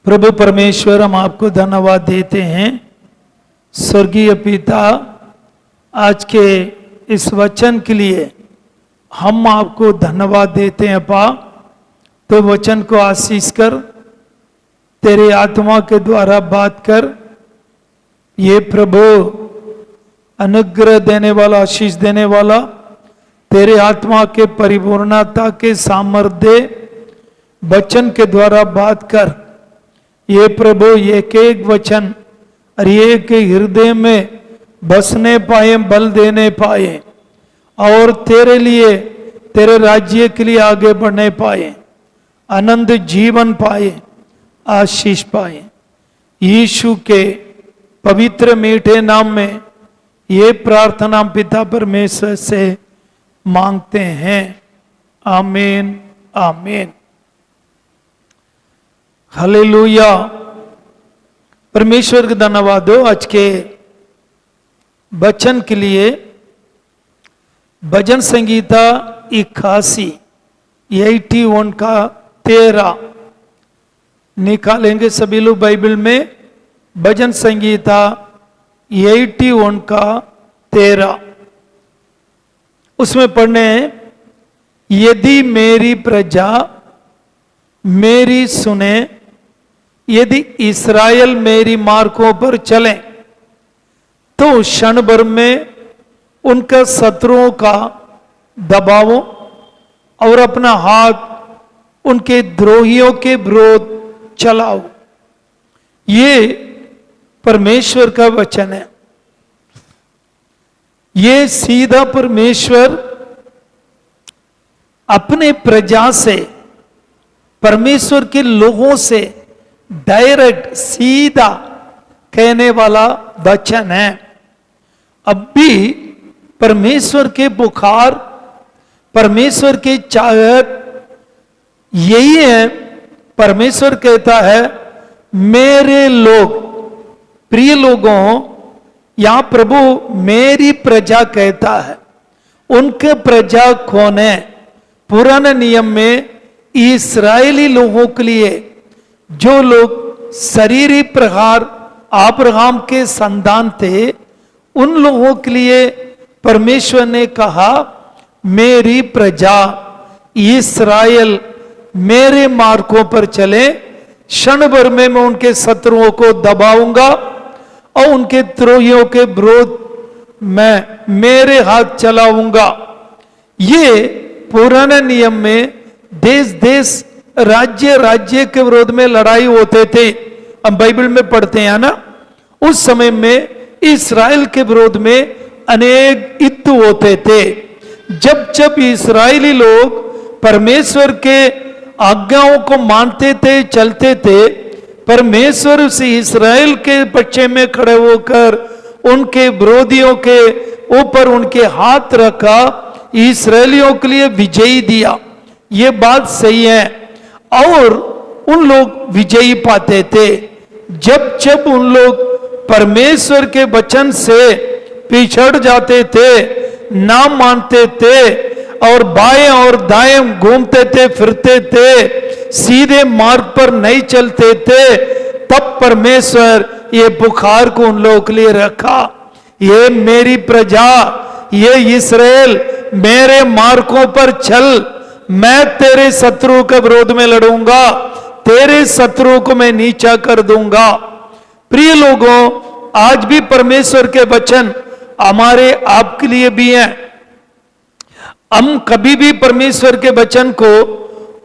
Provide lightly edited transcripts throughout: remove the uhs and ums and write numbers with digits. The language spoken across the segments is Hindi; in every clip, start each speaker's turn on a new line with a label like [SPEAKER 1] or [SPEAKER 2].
[SPEAKER 1] प्रभु परमेश्वर, हम आपको धन्यवाद देते हैं। स्वर्गीय पिता, आज के इस वचन के लिए हम आपको धन्यवाद देते हैं। अप्पा, तो वचन को आशीष कर, तेरे आत्मा के द्वारा बात कर। ये प्रभु अनुग्रह देने वाला, आशीष देने वाला, तेरे आत्मा के परिपूर्णता के सामर्थ्य वचन के द्वारा बात कर। ये प्रभु एक एक वचन और एक हृदय में बसने पाए, बल देने पाए और तेरे लिए, तेरे राज्य के लिए आगे बढ़ने पाए, आनंद जीवन पाए, आशीष पाए। यीशु के पवित्र मीठे नाम में ये प्रार्थना पिता परमेश्वर से मांगते हैं। आमीन, आमीन, हालेलुया। परमेश्वर का धन्यवाद हो। आज के वचन के लिए भजन संगीता 81 का 13 निकालेंगे सभी लोग बाइबल में। भजन संगीता 81 का 13 उसमें पढ़ने हैं, यदि मेरी प्रजा मेरी सुने, यदि इस्राएल मेरी मार्गों पर चले, तो क्षण भर में उनका शत्रुओं का दबाओ और अपना हाथ उनके द्रोहियों के विरोध चलाओ। ये परमेश्वर का वचन है। ये सीधा परमेश्वर अपने प्रजा से, परमेश्वर के लोगों से डायरेक्ट सीधा कहने वाला वचन है। अब भी परमेश्वर के बुखार, परमेश्वर की चाहत यही है। परमेश्वर कहता है, मेरे लोग, प्रिय लोगों, यहां प्रभु मेरी प्रजा कहता है। उनके प्रजा कौन है? पुराने नियम में इस्राएली लोगों के लिए, जो लोग शरीरी प्रकार अब्राहम के संतान थे, उन लोगों के लिए परमेश्वर ने कहा, मेरी प्रजा इस्राएल मेरे मार्गों पर चले, क्षण भर में मैं उनके शत्रुओं को दबाऊंगा और उनके द्रोहियों के विरोध मैं मेरे हाथ चलाऊंगा। ये पुराने नियम में देश देश, राज्य राज्य के विरोध में लड़ाई होते थे। हम बाइबल में पढ़ते हैं ना, उस समय में इस्राएल के विरोध में अनेक युद्ध होते थे। जब जब इस्राएली लोग परमेश्वर के आज्ञाओं को मानते थे, चलते थे, परमेश्वर से इस्राएल के पक्ष में खड़े होकर उनके विरोधियों के ऊपर उनके हाथ रखा, इस्राएलियों के लिए विजयी दिया। ये बात सही है और उन लोग विजयी पाते थे। जब जब उन लोग परमेश्वर के वचन से पिछड़ जाते थे, ना मानते थे और बाएं और दाएं घूमते थे, फिरते थे, सीधे मार्ग पर नहीं चलते थे, तब परमेश्वर ये बुखार को उन लोगों के लिए रखा। ये मेरी प्रजा, ये इस्राएल मेरे मार्गों पर चल, मैं तेरे शत्रु के विरोध में लड़ूंगा, तेरे शत्रु को मैं नीचा कर दूंगा। प्रिय लोगों, आज भी परमेश्वर के वचन हमारे आपके लिए भी हैं। हम कभी भी परमेश्वर के वचन को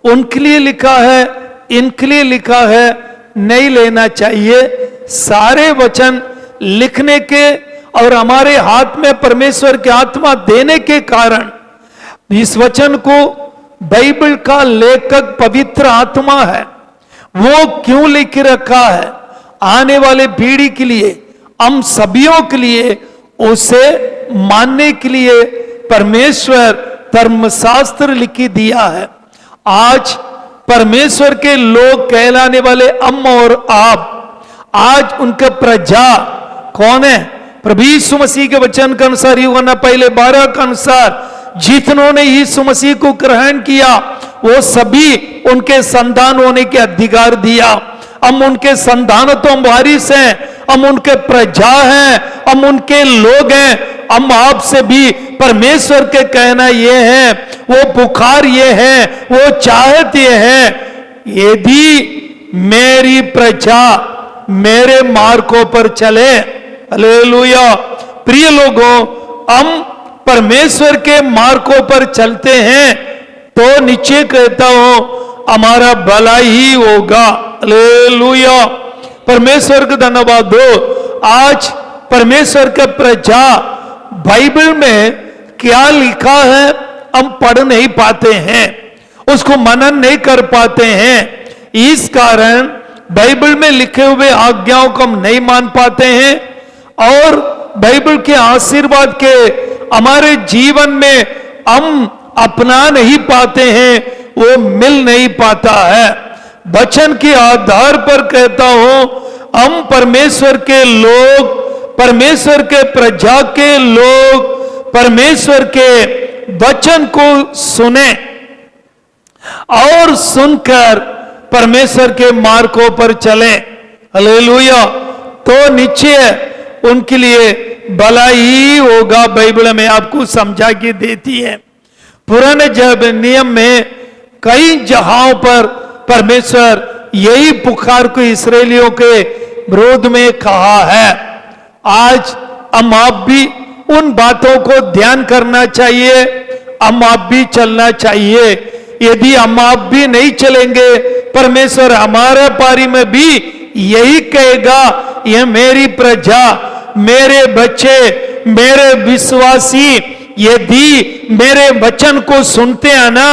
[SPEAKER 1] उनके लिए लिखा है, इनके लिए लिखा है नहीं लेना चाहिए। सारे वचन लिखने के और हमारे हाथ में परमेश्वर की आत्मा देने के कारण इस वचन को बाइबल का लेखक पवित्र आत्मा है, वो क्यों लिख रखा है? आने वाले पीढ़ी के लिए, हम सभियों के लिए, उसे मानने के लिए परमेश्वर धर्मशास्त्र लिख दिया है। आज परमेश्वर के लोग कहलाने वाले हम और आप, आज उनका प्रजा कौन है? प्रभु यीशु मसीह के वचन के अनुसार, यूहन्ना पहले 12 के अनुसार, जितनों ने यीशु मसीह को ग्रहण किया वो सभी उनके संतान होने के अधिकार दिया। हम उनके संतानों वारिस हैं, हम उनके प्रजा हैं, हम उनके लोग हैं। हम आपसे भी परमेश्वर के कहना ये है, वो पुकार ये है, वो चाहत ये है, यदि मेरी प्रजा मेरे मार्गों पर चले। हालेलुया। प्रिय लोगों, हम परमेश्वर के मार्गों पर चलते हैं तो निश्चय कहता हूं हमारा भला ही होगा। हालेलुया। परमेश्वर का धन्यवाद दो। आज परमेश्वर के प्रजा बाइबल में क्या लिखा है हम पढ़ नहीं पाते हैं, उसको मनन नहीं कर पाते हैं। इस कारण बाइबल में लिखे हुए आज्ञाओं को हम नहीं मान पाते हैं और बाइबल के आशीर्वाद के हमारे जीवन में हम अपना नहीं पाते हैं, वो मिल नहीं पाता है। वचन के आधार पर कहता हूं, हम परमेश्वर के लोग, परमेश्वर के प्रजा के लोग परमेश्वर के वचन को सुने और सुनकर परमेश्वर के मार्गों पर चले। हालेलुया। तो निश्चय उनके लिए भला ही होगा। बाइबल में आपको समझा के देती है। पुराने नियम में कई जगहों पर परमेश्वर यही पुकार को इस्राएलियों के विरोध में कहा है। आज हम आप भी उन बातों को ध्यान करना चाहिए, हम आप भी चलना चाहिए। यदि हम आप भी नहीं चलेंगे, परमेश्वर हमारे बारे में भी यही कहेगा, यह मेरी प्रजा, मेरे बच्चे, मेरे विश्वासी यदि मेरे वचन को सुनते हैं ना,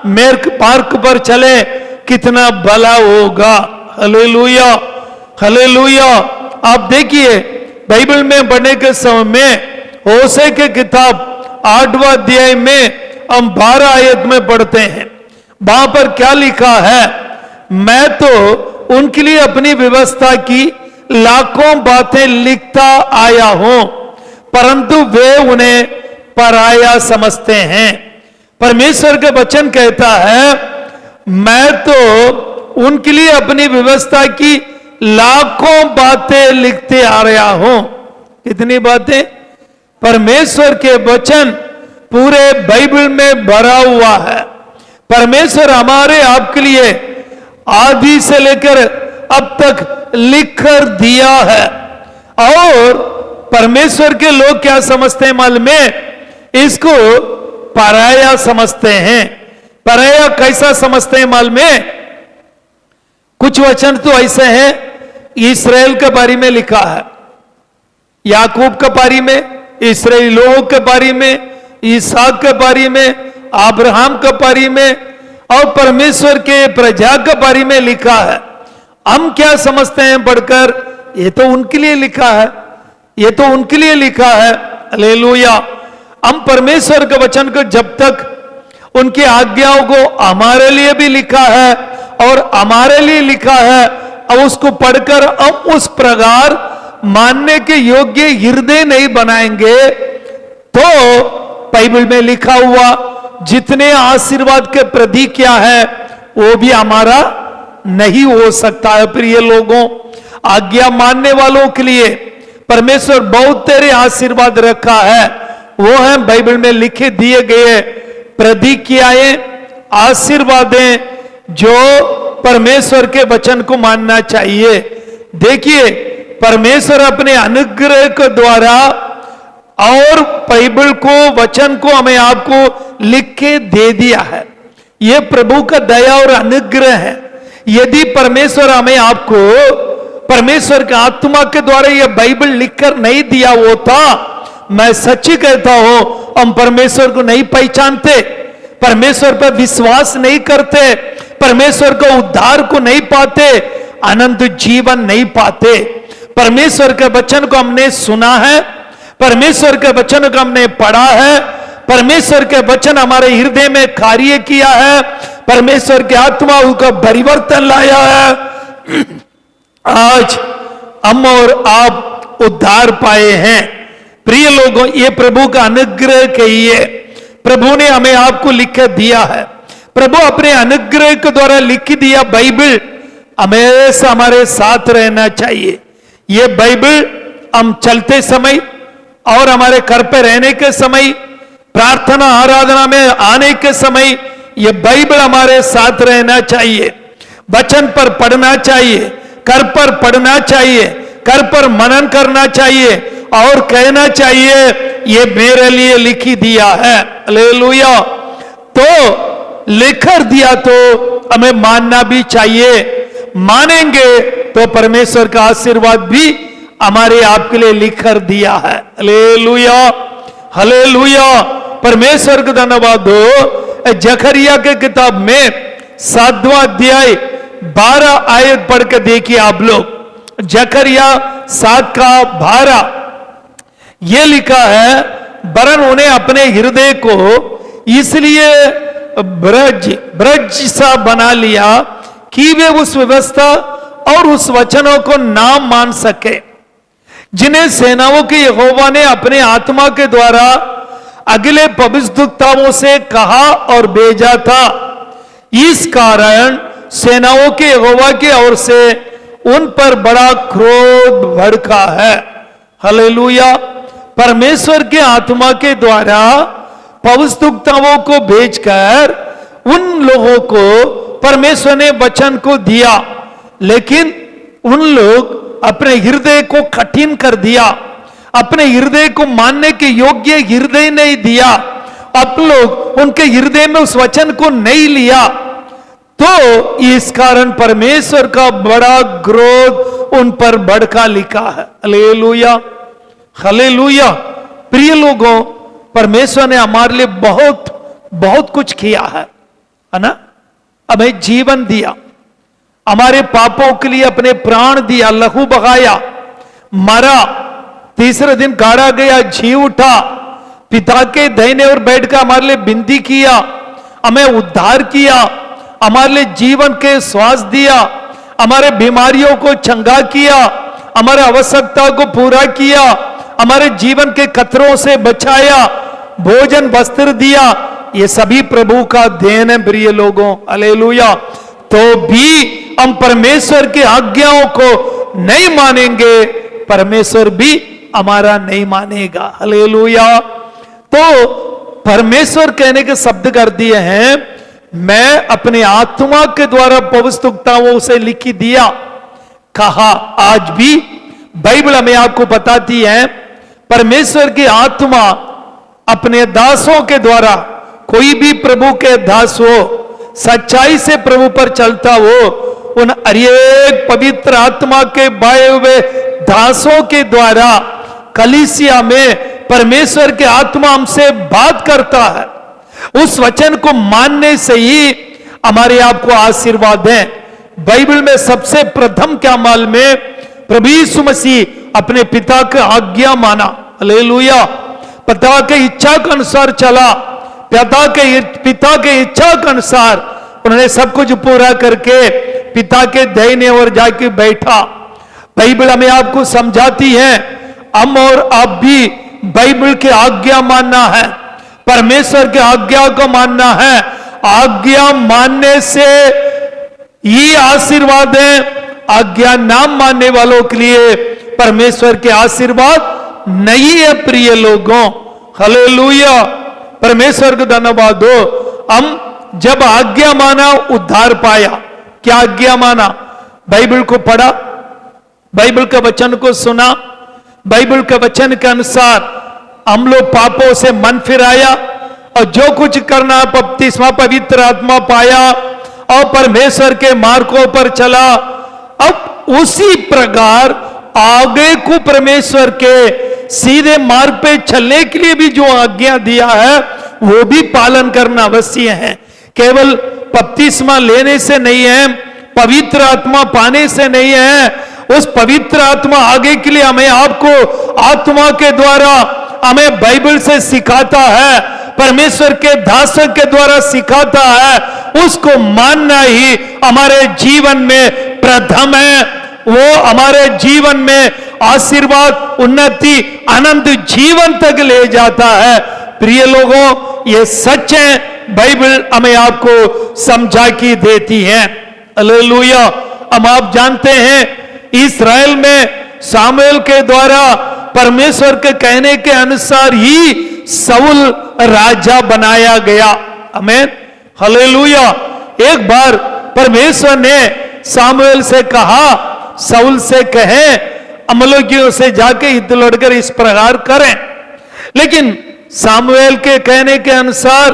[SPEAKER 1] मेरे मार्ग पर चले, कितना भला होगा। हालेलुया। हालेलुया। आप देखिए बाइबल में पढ़ने के समय में होशे के किताब 8वां अध्याय में हम 12 आयत में पढ़ते हैं। वहां पर क्या लिखा है, मैं तो उनके लिए अपनी व्यवस्था की लाखों बातें लिखता आया हूं, परंतु वे उन्हें पराया समझते हैं। परमेश्वर के वचन कहता है, मैं तो उनके लिए अपनी व्यवस्था की लाखों बातें लिखते आ रहा हूं। कितनी बातें? परमेश्वर के वचन पूरे बाइबल में भरा हुआ है। परमेश्वर हमारे आपके लिए आदि से लेकर अब तक लिख कर दिया है। और परमेश्वर के लोग क्या समझते हैं मालूम है? इसको पराया समझते हैं। पराया कैसा समझते हैं मालूम है? कुछ वचन तो ऐसे हैं, इस्राएल के बारे में लिखा है, याकूब के बारे में, इस्राएली लोगों के बारे में, इसहाक के बारे में, अब्राहम के बारे में और परमेश्वर के प्रजा के बारे में लिखा है। हम क्या समझते हैं पढ़कर, ये तो उनके लिए लिखा है, ये तो उनके लिए लिखा है। हालेलुया। हम परमेश्वर के वचन को जब तक उनकी आज्ञाओं को हमारे लिए भी लिखा है और हमारे लिए लिखा है, और उसको पढ़कर हम उस प्रकार मानने के योग्य हृदय नहीं बनाएंगे तो बाइबल में लिखा हुआ जितने आशीर्वाद के प्रतीक क्या है वो भी हमारा नहीं हो सकता है। प्रिय लोगों, आज्ञा मानने वालों के लिए परमेश्वर बहुत तेरे आशीर्वाद रखा है। वो है बाइबल में लिखे दिए गए प्रतीकियाएं, आशीर्वादें जो परमेश्वर के वचन को मानना चाहिए। देखिए, परमेश्वर अपने अनुग्रह के द्वारा और बाइबल को, वचन को हमें आपको लिख के दे दिया है। यह प्रभु का दया और अनुग्रह है। यदि परमेश्वर हमें आपको परमेश्वर के आत्मा के द्वारा यह बाइबल लिखकर नहीं दिया होता, मैं सच्ची कहता हूं, हम परमेश्वर को नहीं पहचानते, परमेश्वर पर विश्वास नहीं करते, परमेश्वर को उद्धार को नहीं पाते, अनंत जीवन नहीं पाते। परमेश्वर के वचन को हमने सुना है, परमेश्वर के वचन को हमने पढ़ा है, परमेश्वर के वचन हमारे हृदय में कार्य किया है, परमेश्वर के आत्मा का परिवर्तन लाया है। आज हम और आप उद्धार पाए हैं। प्रिय लोगों, ये प्रभु का अनुग्रह कहिए। प्रभु ने हमें आपको लिख दिया है। प्रभु अपने अनुग्रह के द्वारा लिख दिया बाइबल हमेशा हमारे साथ रहना चाहिए। ये बाइबल हम चलते समय और हमारे घर पे रहने के समय, प्रार्थना आराधना में आने के समय ये बाइबल हमारे साथ रहना चाहिए। वचन पर पढ़ना चाहिए, घर पर पढ़ना चाहिए, घर पर मनन करना चाहिए और कहना चाहिए ये मेरे लिए लिखी दिया है। हालेलुया। तो लेकर दिया तो हमें मानना भी चाहिए। मानेंगे तो परमेश्वर का आशीर्वाद भी हमारे आपके लिए लिखकर दिया है। Hallelujah, hallelujah. परमेश्वर का धन्यवाद हो। जकरिया के किताब में 7वां अध्याय 12 आयत पढ़ के देखिए आप लोग। जकरिया 7 का 12 ये लिखा है, वरन उन्हें अपने हृदय को इसलिए ब्रज सा बना लिया कि वे उस व्यवस्था और उस वचनों को ना मान सके जिन्हें सेनाओं के यहोवा ने अपने आत्मा के द्वारा अगले भविष्यद्वक्ताओं से कहा और भेजा था। इस कारण सेनाओं के यहोवा की ओर से उन पर बड़ा क्रोध भड़का है। हालेलुया। परमेश्वर के आत्मा के द्वारा भविष्यद्वक्ताओं को भेजकर उन लोगों को परमेश्वर ने वचन को दिया, लेकिन उन लोग अपने हृदय को कठिन कर दिया, अपने हृदय को मानने के योग्य हृदय नहीं दिया। अब लोग उनके हृदय में उस वचन को नहीं लिया, तो इस कारण परमेश्वर का बड़ा क्रोध उन पर भड़का लिखा है। Hallelujah, hallelujah. प्रिय लोगों, परमेश्वर ने हमारे लिए बहुत बहुत कुछ किया है ना। हमें जीवन दिया, हमारे पापों के लिए अपने प्राण दिया, लहू बहाया, मरा, तीसरे दिन गाड़ा गया, जी उठा, पिता के दाहिने ओर बैठकर हमारे लिए विनती किया, हमें उद्धार किया, हमारे लिए जीवन के श्वास दिया, हमारे बीमारियों को चंगा किया, हमारे आवश्यकता को पूरा किया, हमारे जीवन के खतरों से बचाया, भोजन वस्त्र दिया। ये सभी प्रभु का देन है प्रिय लोगों। हालेलुया। तो भी हम परमेश्वर की आज्ञाओं को नहीं मानेंगे, परमेश्वर भी हमारा नहीं मानेगा। हालेलुया। तो परमेश्वर कहने के शब्द कर दिए हैं, मैं अपने आत्मा के द्वारा भविष्यद्वक्ताओं से लिखी दिया। कहा आज भी बाइबल हमें आपको बताती है, परमेश्वर की आत्मा अपने दासों के द्वारा, कोई भी प्रभु के दास हो, सच्चाई से प्रभु पर चलता हो, उन अनेक पवित्र आत्मा के बाए हुए दासों के द्वारा कलीसिया में परमेश्वर के आत्मा हमसे बात करता है। उस वचन को मानने से ही हमारे आपको आशीर्वाद है। बाइबल में सबसे प्रथम क्या माल में प्रभु यीशु मसीह अपने पिता की आज्ञा माना। हालेलुया। पिता के इच्छा के अनुसार चला, पिता के इच्छा के अनुसार उन्होंने सब कुछ पूरा करके पिता के दाहिने ओर जाके बैठा। बाइबल हमें आपको समझाती है, हम और आप भी बाइबल की आज्ञा मानना है, परमेश्वर की आज्ञा को मानना है। आज्ञा मानने से ये आशीर्वाद है, आज्ञा ना मानने वालों के लिए परमेश्वर के आशीर्वाद नहीं है प्रिय लोगों। हालेलुया। परमेश्वर को धन्यवाद हो। हम जब आज्ञा माना उद्धार पाया। क्या आज्ञा माना? बाइबल को पढ़ा, बाइबल के वचन को सुना, बाइबल के वचन के अनुसार हम लोग पापों से मन फिराया और जो कुछ करना बपतिस्मा पवित्र आत्मा पाया और परमेश्वर के मार्गों पर चला। अब उसी प्रकार आगे को परमेश्वर के सीधे मार्ग पे चलने के लिए भी जो आज्ञा दिया है वो भी पालन करना अवश्य है। केवल बपतिस्मा लेने से नहीं है, पवित्र आत्मा पाने से नहीं है। उस पवित्र आत्मा आगे के लिए हमें आपको आत्मा के द्वारा हमें बाइबल से सिखाता है, परमेश्वर के दासों के द्वारा सिखाता है। उसको मानना ही हमारे जीवन में प्रथम है। वो हमारे जीवन में आशीर्वाद, उन्नति, आनंद जीवन तक ले जाता है। प्रिय लोगों, ये सच है, बाइबल हमें आपको समझा की देती है। हालेलुया। अब आप जानते हैं इस्राएल में सामुएल के द्वारा परमेश्वर के कहने के अनुसार ही शाऊल राजा बनाया गया। आमीन, हालेलुया। एक बार परमेश्वर ने सामुएल से कहा, शाऊल से कहे अमलेकियों से जाके युद्ध लड़कर इस प्रकार करें। लेकिन सामुएल के कहने के अनुसार,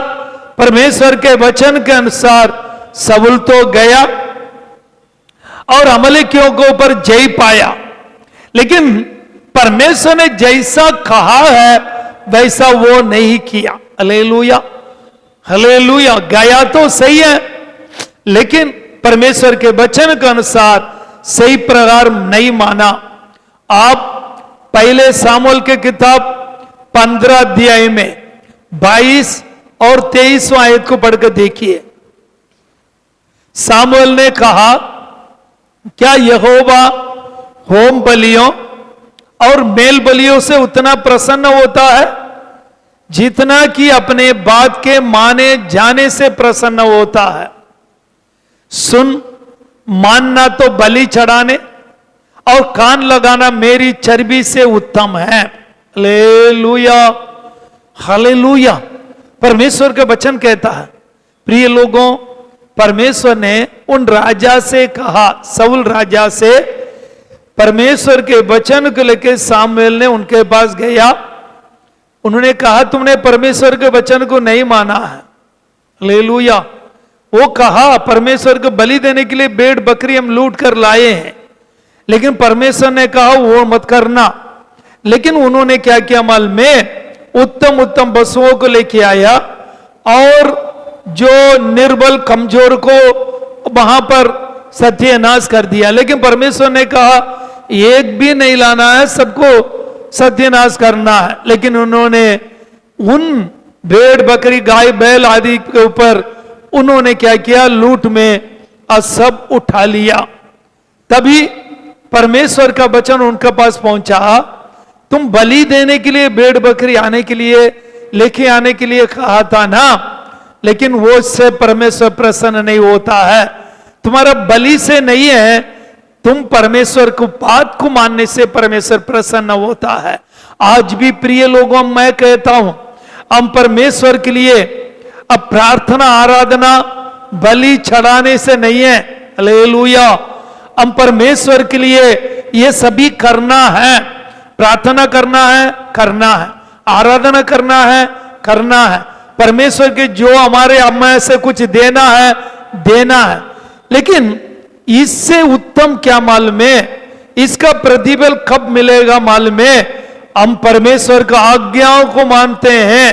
[SPEAKER 1] परमेश्वर के वचन के अनुसार शाऊल तो गया और अमलेकियों के ऊपर जय पाया। लेकिन परमेश्वर ने जैसा कहा है वैसा वो नहीं किया। Hallelujah, hallelujah. गया तो सही है, लेकिन परमेश्वर के वचन के अनुसार सही प्रकार नहीं माना। आप पहले सामुएल के किताब 15 अध्याय में 22 और 23 आयत को पढ़कर देखिए। सामुएल ने कहा, क्या यहोवा होम बलियों और मेल बलियों से उतना प्रसन्न होता है जितना कि अपने बात के माने जाने से प्रसन्न होता है? सुन, मानना तो बलि चढ़ाने और कान लगाना मेरी चर्बी से उत्तम है। Hallelujah, hallelujah. परमेश्वर का वचन कहता है, प्रिय लोगों, परमेश्वर ने उन राजा से कहा, शाऊल राजा से, परमेश्वर के वचन को लेकर सामुएल ने उनके पास गया। उन्होंने कहा, तुमने परमेश्वर के वचन को नहीं माना है। हालेलुया। वो कहा, परमेश्वर को बलि देने के लिए भेड़ बकरी हम लूट कर लाए हैं, लेकिन परमेश्वर ने कहा वो मत करना। लेकिन उन्होंने क्या किया? अमल में उत्तम उत्तम पशुओं को लेके आया और जो निर्बल कमजोर को वहां पर सत्यानाश कर दिया। लेकिन परमेश्वर ने कहा एक भी नहीं लाना है, सबको सत्यानाश करना है। लेकिन उन्होंने उन भेड़ बकरी गाय बैल आदि के ऊपर उन्होंने क्या किया? लूट में सब उठा लिया। तभी परमेश्वर का वचन उनके पास पहुंचा, तुम बलि देने के लिए भेड़ बकरी आने के लिए लेके आने के लिए कहा था ना, लेकिन वो इससे परमेश्वर प्रसन्न नहीं होता है। तुम्हारा बलि से नहीं है, तुम परमेश्वर को बात को मानने से परमेश्वर प्रसन्न होता है। आज भी प्रिय लोगों, मैं कहता हूं, हम परमेश्वर के लिए अब प्रार्थना आराधना बलि चढ़ाने से नहीं है। हालेलुया। हम परमेश्वर के लिए ये सभी करना है, प्रार्थना करना है, आराधना करना है, परमेश्वर के जो हमारे हमें से कुछ देना है। लेकिन इससे उत्तम क्या मालूम है? इसका प्रतिफल कब मिलेगा मालूम है? हम परमेश्वर का आज्ञाओं को मानते हैं,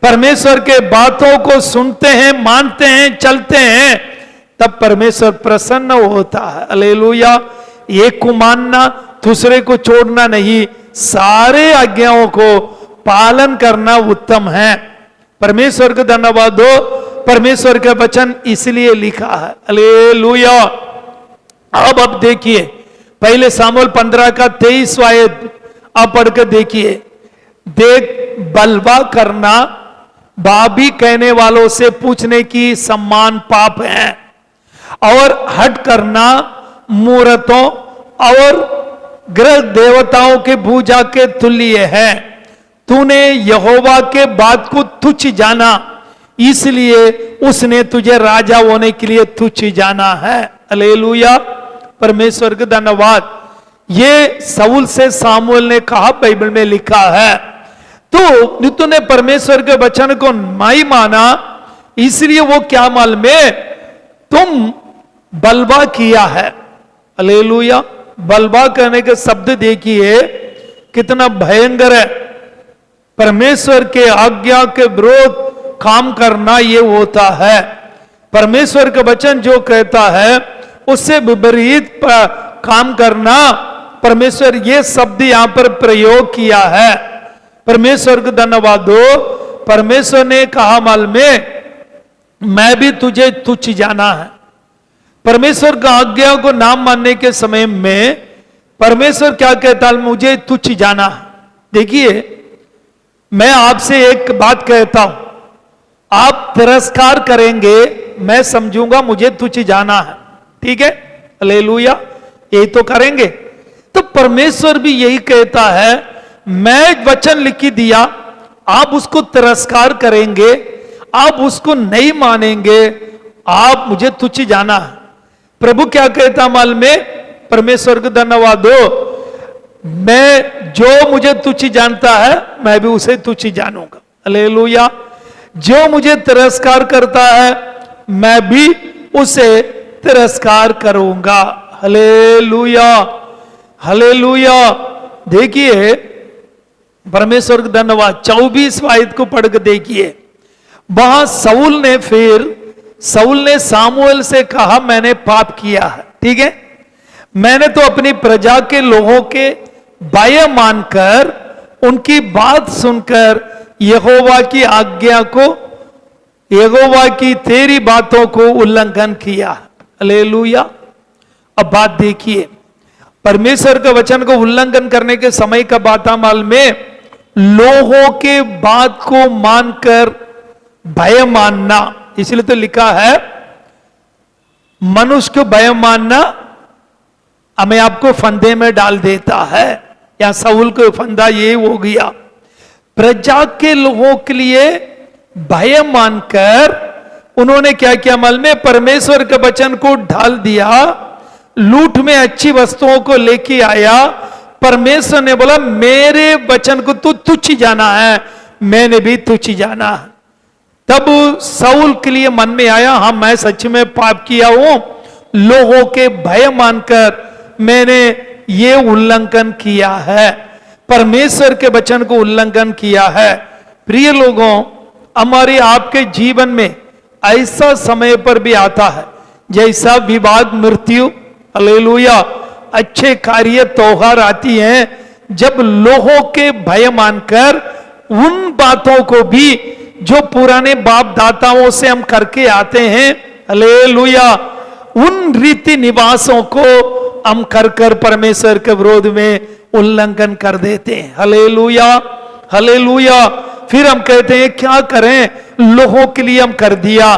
[SPEAKER 1] परमेश्वर के बातों को सुनते हैं, मानते हैं, चलते हैं, तब परमेश्वर प्रसन्न होता है। हालेलुया। एक को मानना, दूसरे को छोड़ना नहीं, सारे आज्ञाओं को पालन करना उत्तम है। परमेश्वर को धन्यवाद दो, परमेश्वर का वचन इसलिए लिखा है। हालेलुया। अब देखिए, पहले सामुएल 15 का 23 आयत आप पढ़कर देखिए। देख, बलवा करना बाबी कहने वालों से पूछने की सम्मान पाप है, और हट करना मूर्तों और ग्रह देवताओं के पूजा के तुल्य है। तूने यहोवा के बात को तुच्छ जाना, इसलिए उसने तुझे राजा होने के लिए तुच्छ जाना है। हालेलुया। परमेश्वर का धन्यवाद। ये शाऊल से सामुएल ने कहा, बाइबल में लिखा है। तो तूने परमेश्वर के वचन को नहीं माना, इसलिए वो क्या मालूम है? तुम बलवा किया है। हालेलुया। बलवा करने के शब्द देखिए कितना भयंकर है। परमेश्वर के आज्ञा के विरोध काम करना ये होता है। परमेश्वर का वचन जो कहता है उससे विपरीत काम करना, परमेश्वर ये शब्द यहां पर प्रयोग किया है। परमेश्वर को धन्यवाद दो। परमेश्वर ने कहा, माल में मैं भी तुझे तुच्छ जाना है। परमेश्वर का आज्ञा को नाम मानने के समय में परमेश्वर क्या कहता है? मुझे तुच्छ जाना है। देखिए, मैं आपसे एक बात कहता हूं, आप तिरस्कार करेंगे, मैं समझूंगा मुझे तुच्छ जाना है, ठीक है? हालेलुया, यही तो करेंगे। तो परमेश्वर भी यही कहता है, मैं वचन लिख दिया, आप उसको तिरस्कार करेंगे, आप उसको नहीं मानेंगे, आप मुझे तुच्छ जाना है। प्रभु क्या कहता मालूम में? परमेश्वर को धन्यवाद दो, मैं जो मुझे तुच्छ जानता है मैं भी उसे तुच्छ जानूंगा। हालेलुया। जो मुझे तिरस्कार करता है मैं भी उसे तिरस्कार करूंगा। Hallelujah, hallelujah. देखिए परमेश्वर का धन्यवाद, 24 आयत को पढ़ के देखिए। वहां साउल ने सामुएल से कहा, मैंने पाप किया है, ठीक है, मैंने तो अपनी प्रजा के लोगों के बाह्य मानकर, उनकी बात सुनकर यहोवा की आज्ञा को, यहोवा की तेरी बातों को उल्लंघन किया। हालेलुया। अब बात देखिए, परमेश्वर के वचन को उल्लंघन करने के समय का बात मालूम में, लोगों के बात को मानकर भय मानना, इसलिए तो लिखा है मनुष्य को भय मानना हमें आपको फंदे में डाल देता है। या साउल को फंदा ये हो गया, प्रजा के लोगों के लिए भय मानकर उन्होंने क्या किया मालूम में? परमेश्वर के वचन को ढाल दिया, लूट में अच्छी वस्तुओं को लेके आया। परमेश्वर ने बोला मेरे वचन को तू तुच्छ जाना है, मैंने भी तुच्छ जाना है। तब साउल के लिए मन में आया, हाँ मैं सच में पाप किया हूं, लोगों के भय मानकर मैंने ये उल्लंघन किया है, परमेश्वर के वचन को उल्लंघन किया है। प्रिय लोगों, हमारे आपके जीवन में ऐसा समय पर भी आता है जैसा विवाद, मृत्यु, हालेलुया, अच्छे कार्य, त्योहार आती हैं, जब लोगों के भय मानकर उन बातों को भी जो पुराने बाप दाताओं से हम करके आते हैं, हालेलुया, उन रीति निवासों को हम कर परमेश्वर के विरोध में उल्लंघन कर देते हैं। Hallelujah, hallelujah. फिर हम कहते हैं क्या करें, लोगों के लिए हम कर दिया,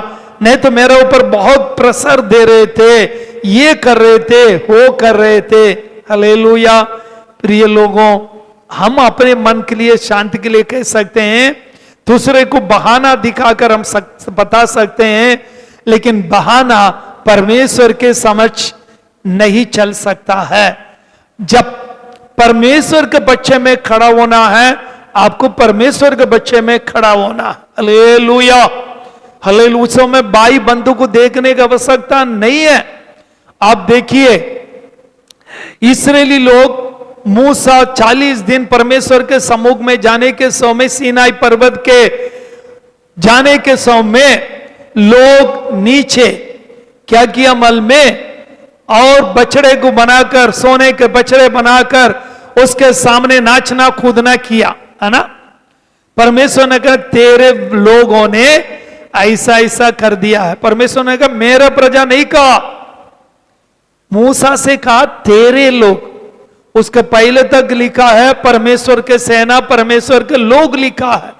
[SPEAKER 1] नहीं तो मेरे ऊपर बहुत प्रेशर दे रहे थे, ये कर रहे थे, वो कर रहे थे। हालेलुया। प्रिय लोगों, हम अपने मन के लिए, शांति के लिए कह सकते हैं, दूसरे को बहाना दिखाकर हम बता सकते हैं, लेकिन बहाना परमेश्वर के समक्ष नहीं चल सकता है। जब परमेश्वर के बच्चे में खड़ा होना है, आपको परमेश्वर के बच्चे में खड़ा होना। Hallelujah, hallelujah. उस समय भाई बंधु को देखने की आवश्यकता नहीं है। आप देखिए इस्राएली लोग, मूसा 40 दिन परमेश्वर के सम्मुख में जाने के समय, सीनाई पर्वत के जाने के समय लोग नीचे क्या किया मल में, और बछड़े को बनाकर, सोने के बछड़े बनाकर उसके सामने नाचना कूदना किया, है ना। परमेश्वर ने कहा तेरे लोगों ने ऐसा ऐसा कर दिया है। परमेश्वर ने कहा मेरा प्रजा नहीं कहा, मूसा से कहा तेरे लोग। उसके पहले तक लिखा है परमेश्वर के सेना, परमेश्वर के लोग लिखा है।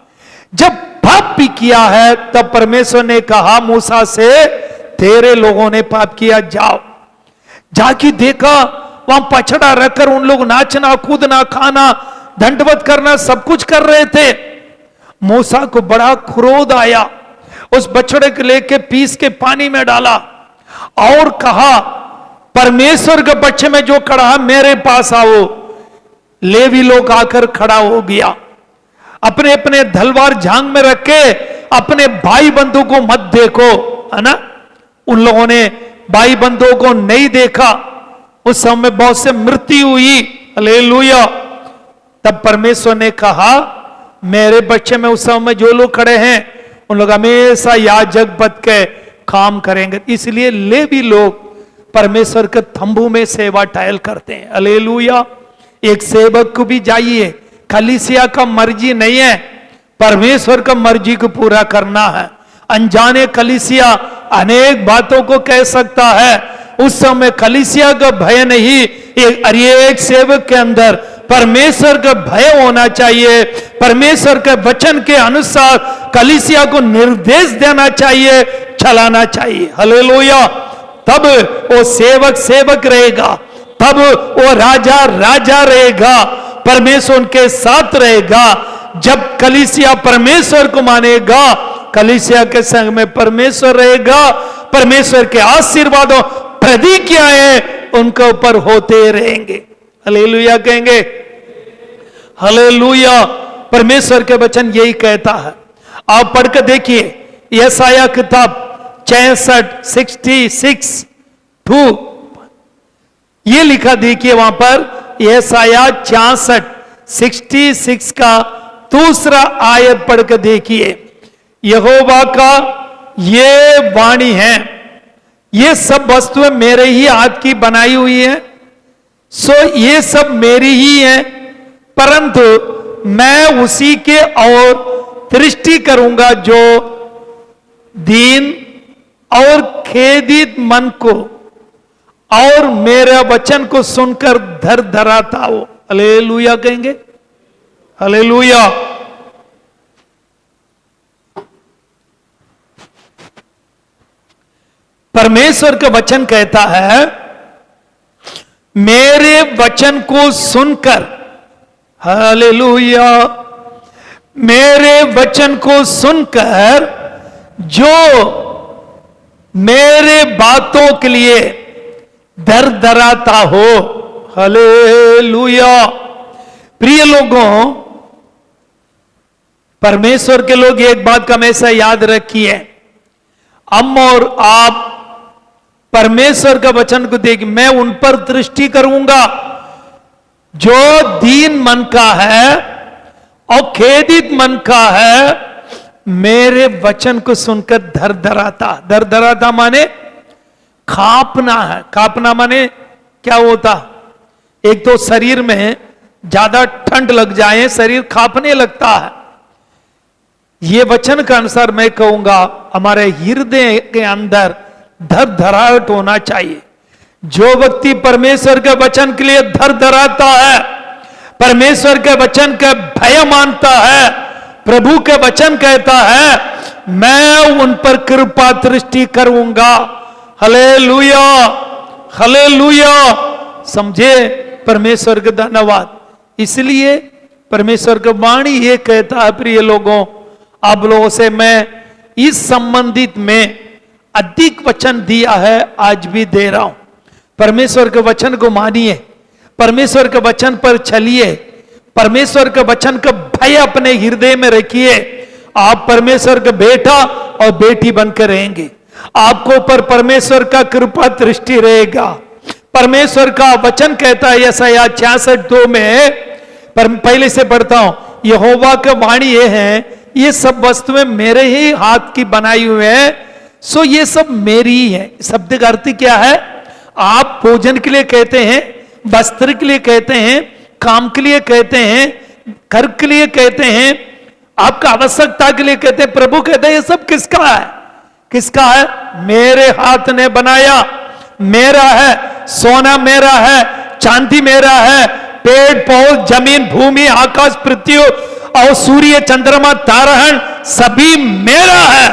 [SPEAKER 1] जब पाप भी किया है तब परमेश्वर ने कहा मूसा से तेरे लोगों ने पाप किया, जाओ। जाके देखा वहां पछड़ा रखकर उन लोग नाचना कूदना खाना दंडवत करना सब कुछ कर रहे थे। मूसा को बड़ा क्रोध आया, उस बछड़े को लेके पीस के पानी में डाला और कहा परमेश्वर के बच्चे में जो खड़ा है मेरे पास आओ। लेवी लोग आकर खड़ा हो गया, अपने अपने तलवार झांग में रख के अपने भाई बंधु को मत देखो, है ना। उन लोगों ने भाई बंधुओं को नहीं देखा, उस समय बहुत से मृत्यु हुई। हालेलुया। तब परमेश्वर ने कहा मेरे बच्चे में उस समय जो लोग खड़े हैं उन लोग हमेशा याजक बन के काम करेंगे। इसलिए लेवी लोग परमेश्वर के तंबू में सेवा टहल करते हैं। हालेलुया। एक सेवक को भी जाइए, कलीसिया का मर्जी नहीं है, परमेश्वर का मर्जी को पूरा करना है। अनजाने कलीसिया अनेक बातों को कह सकता है, उस समय कलीसिया का भय नहीं, एक सेवक के अंदर परमेश्वर का भय होना चाहिए। परमेश्वर के वचन के अनुसार कलीसिया को निर्देश देना चाहिए, चलाना चाहिए। हालेलुया। तब वो सेवक सेवक रहेगा, तब वो राजा राजा रहेगा, परमेश्वर उनके साथ रहेगा। जब कलीसिया परमेश्वर को मानेगा, कलीसिया के संग में परमेश्वर रहेगा, परमेश्वर के आशीर्वादों प्रतिज्ञाएं उनके ऊपर होते रहेंगे। हालेलुया कहेंगे, हालेलुया। परमेश्वर के वचन यही कहता है। आप पढ़कर देखिए यशाया किताब 66:2 ये लिखा, देखिए वहां पर यशाया 66:66 का दूसरा आयत पढ़कर देखिए। यहोवा का ये वाणी है, ये सब वस्तुएं मेरे ही हाथ की बनाई हुई है, सो ये सब मेरी ही है, परंतु मैं उसी के और दृष्टि करूंगा जो दीन और खेदित मन को और मेरा वचन को सुनकर धर धराता हो। हालेलुया कहेंगे, हालेलुया। परमेश्वर का वचन कहता है, मेरे वचन को सुनकर, हालेलुया, मेरे वचन को सुनकर जो मेरे बातों के लिए दर दराता हो। हालेलुया। प्रिय लोगों, परमेश्वर के लोग एक बात का हमेशा याद रखिए, हम और आप परमेश्वर का वचन को देख, मैं उन पर दृष्टि करूंगा जो दीन मन का है और खेदित मन का है, मेरे वचन को सुनकर धर धराता माने कांपना है। कांपना माने क्या होता, एक तो शरीर में ज्यादा ठंड लग जाए शरीर कांपने लगता है। ये वचन के अनुसार मैं कहूंगा हमारे हृदय के अंदर धर धराहट होना चाहिए। जो व्यक्ति परमेश्वर के वचन के लिए धर धराता है, परमेश्वर के वचन का भय मानता है, प्रभु के वचन कहता है मैं उन पर कृपा दृष्टि करूंगा। Hallelujah, hallelujah. समझे, परमेश्वर का धन्यवाद। इसलिए परमेश्वर का वाणी ये कहता है, प्रिय लोगों, आप लोगों से मैं इस संबंधित में अधिक वचन दिया है, आज भी दे रहा हूं। परमेश्वर के वचन को मानिए, परमेश्वर के वचन पर चलिए, परमेश्वर के वचन का भय अपने हृदय में रखिए। आप परमेश्वर का बेटा और बेटी बनकर रहेंगे। आपको ऊपर परमेश्वर का कृपा दृष्टि रहेगा। परमेश्वर का वचन कहता है यशाया 66:2 में, पहले से पढ़ता हूं, यहोवा का वाणी ये है, ये सब वस्तुएं मेरे ही हाथ की बनाई हुई है, सो ये सब मेरी ही है। शब्द का अर्थ क्या है, आप भोजन के लिए कहते हैं, वस्त्र के लिए कहते हैं, काम के लिए कहते हैं, घर के लिए कहते हैं, आपका आवश्यकता के लिए कहते हैं, प्रभु कहते हैं ये सब किसका है, किसका है, मेरे हाथ ने बनाया, मेरा है, सोना मेरा है, चांदी मेरा है, पेड़ पौध जमीन भूमि आकाश पृथ्वी और सूर्य चंद्रमा तारागण सभी मेरा है।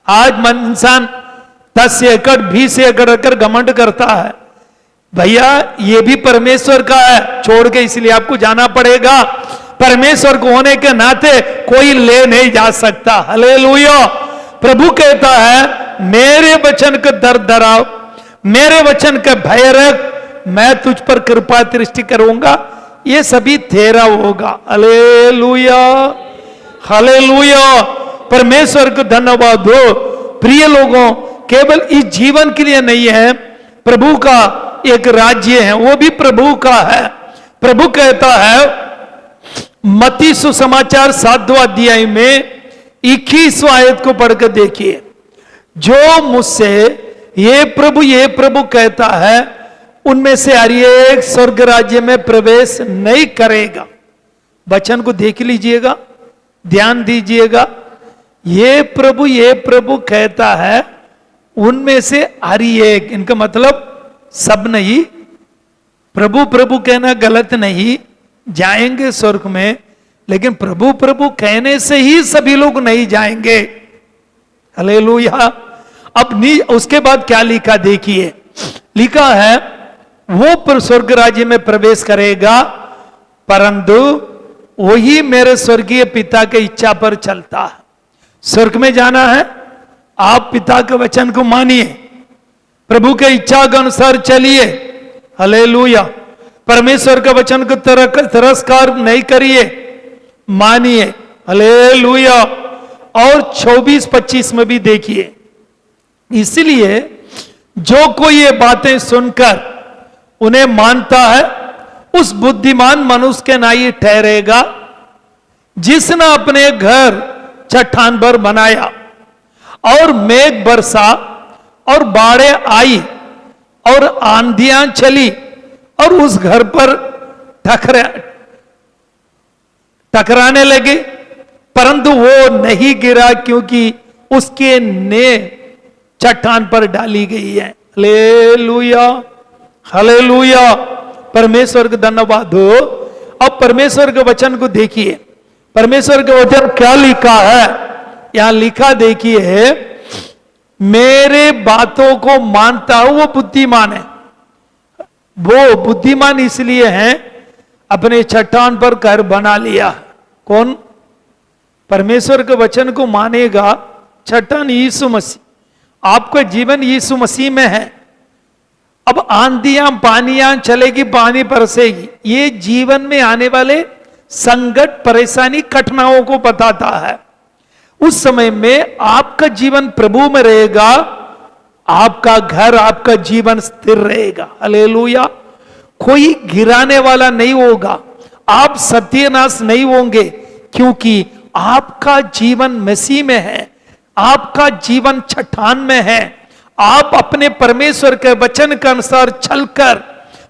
[SPEAKER 1] आज इंसान 10 एकड़ 20 एकड़ रखकर घमंड करता है, भैया ये भी परमेश्वर का है, छोड़ के इसलिए आपको जाना पड़ेगा। परमेश्वर को होने के नाते कोई ले नहीं जा सकता। हालेलुया। प्रभु कहता है मेरे वचन का दर धराओ, मेरे वचन का भय रख, मैं तुझ पर कृपा दृष्टि करूंगा, ये सभी तेरा होगा। Hallelujah, hallelujah. परमेश्वर को धन्यवाद हो। प्रिय लोगों, केवल इस जीवन के लिए नहीं है, प्रभु का एक राज्य है, वो भी प्रभु का है। प्रभु कहता है मत्ती सुसमाचार 7वां अध्याय में 21वां आयत को पढ़कर देखिए, जो मुझसे ये प्रभु कहता है उनमें से हर एक स्वर्ग राज्य में प्रवेश नहीं करेगा। वचन को देख लीजिएगा, ध्यान दीजिएगा। ये प्रभु कहता है उनमें से हर एक, इनका मतलब सब नहीं। प्रभु प्रभु कहना गलत नहीं, जाएंगे स्वर्ग में, लेकिन प्रभु कहने से ही सभी लोग नहीं जाएंगे। हालेलुया। अब उसके बाद क्या लिखा देखिए, लिखा है वो स्वर्ग राज्य में प्रवेश करेगा, परंतु वही मेरे स्वर्गीय पिता के इच्छा पर चलता है। स्वर्ग में जाना है, आप पिता के वचन को मानिए, प्रभु के इच्छा के अनुसार चलिए, हालेलुया। परमेश्वर के वचन को तिरस्कार नहीं करिए, मानिए, हालेलुया। और 24-25 में भी देखिए, इसलिए जो कोई ये बातें सुनकर उन्हें मानता है उस बुद्धिमान मनुष्य के नाई ठहरेगा जिसने अपने घर चट्टान पर बनाया और मेघ बरसा और बाढ़ें आई और आंधियां चली और उस घर पर टकराने लगे, परंतु वो नहीं गिरा क्योंकि उसके नींव चट्टान पर डाली गई है। Hallelujah, hallelujah. परमेश्वर का धन्यवाद हो। अब परमेश्वर के वचन को देखिए, परमेश्वर के वचन क्या लिखा है, यहां लिखा देखिए, मेरे बातों को मानता हूं वो बुद्धिमान है। वो बुद्धिमान इसलिए है अपने चट्टान पर घर बना लिया। कौन? परमेश्वर के वचन को मानेगा, चट्टान यीशु मसीह। आपका जीवन यीशु मसीह में है। अब आंधियां पानियां चलेगी, पानी बरसेगी, ये जीवन में आने वाले संकट, परेशानी, कठिनाइयों को बताता है। उस समय में आपका जीवन प्रभु में रहेगा, आपका घर, आपका जीवन स्थिर रहेगा। हालेलुया। कोई गिराने वाला नहीं होगा, आप सत्यानाश नहीं होंगे, क्योंकि आपका जीवन मसीह में है, आपका जीवन चट्टान में है। आप अपने परमेश्वर के वचन के अनुसार चलकर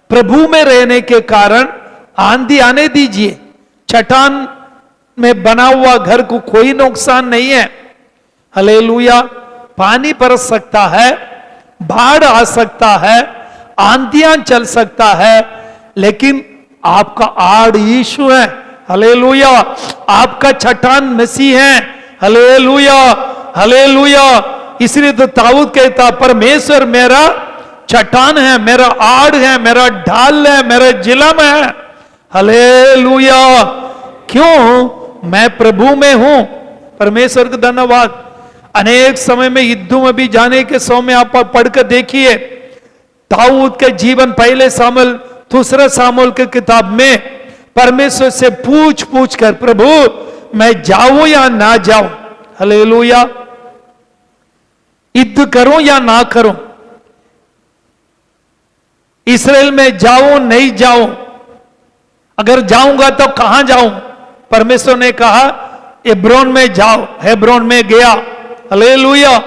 [SPEAKER 1] प्रभु में रहने के कारण आंधी आने दीजिए, चट्टान में बना हुआ घर को कोई नुकसान नहीं है। हालेलुया। पानी बरस सकता है, बाढ़ आ सकता है, आंधियां चल सकता है, लेकिन आपका आड़ यीशु है। हालेलुया। आपका चट्टान मसीह है। Hallelujah, hallelujah. इसलिए तो दाऊद कहता, परमेश्वर मेरा चट्टान है, मेरा आड़ है, मेरा ढाल है, मेरा जिलम है। हालेलुया। क्यों? मैं प्रभु में हूं। परमेश्वर का धन्यवाद। अनेक समय में युद्धों में भी जाने के समय में आप पढ़कर देखिए, दाऊद के जीवन, पहले सामुएल, दूसरा सामुएल की किताब में परमेश्वर से पूछ पूछ कर, प्रभु मैं जाऊं या ना जाऊं, हालेलुया, युद्ध करूं या ना करूं, इस्राएल में जाऊं नहीं जाऊं, अगर जाऊंगा तो कहां जाऊं? परमेश्वर ने कहा हेब्रोन में जाओ। हेब्रोन में गया। हालेलुया।